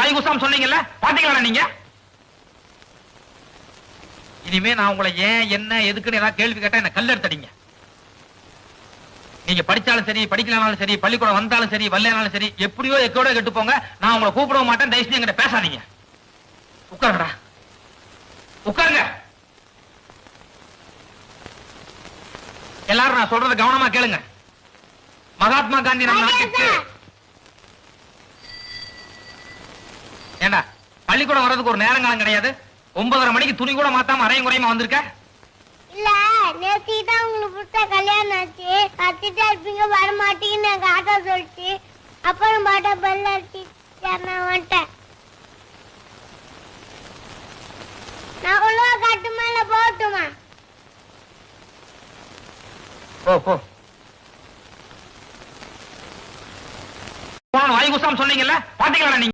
வாய் குசாம் சொன்னீங்கல்ல, பாத்தீங்களா நீங்க? இனிமே நான் உங்களை ஏன் என்ன எதுக்குன்னு ஏதாவது கேள்வி கேட்டா என்ன கல் எடுத்தடிங்க. நீங்க படிச்சாலும் சரி படிக்கலனாலும் சரி பள்ளிக்கூடம் வந்தாலும் சரி வரலனாலும் சரி எப்படியோ எக்கோட கெட்டு போங்க. நான் உங்களை கூப்பிடவும் மாட்டேன். தயவுசெய்து என்கிட்ட பேசாதீங்க. உட்காருங்கடா, உட்காருங்க. எல்லாரும் நான் சொல்றத கவனமா கேளுங்க. மகாத்மா காந்தி நம்ம நாட்டுக்கு ஏண்டா பள்ளிக்கூடம் வர்றதுக்கு ஒரு நேரங்காலம் கிடையாது. 9:30 மணிக்கு துணி கூட மாத்தாம அரையும் குறையுமா வந்திருக்க? இல்ல நேத்து தான் உங்களுக்கு புடிச்ச கல்யாணம் ஆச்சு. கத்திட்டா இருப்பீங்க வர மாட்டீங்கன்னு எங்க ஆட்டோ சொல்லிச்சு. அப்புறம் பாட்டா பெல் அடிச்சு நான் வந்துட்டேன். நான் உள்ள கட்டுமா இல்ல போட்டுமா? போ போ. வாய் குசாம் சொன்னீங்கல்ல, பாத்தீங்களா நீங்க?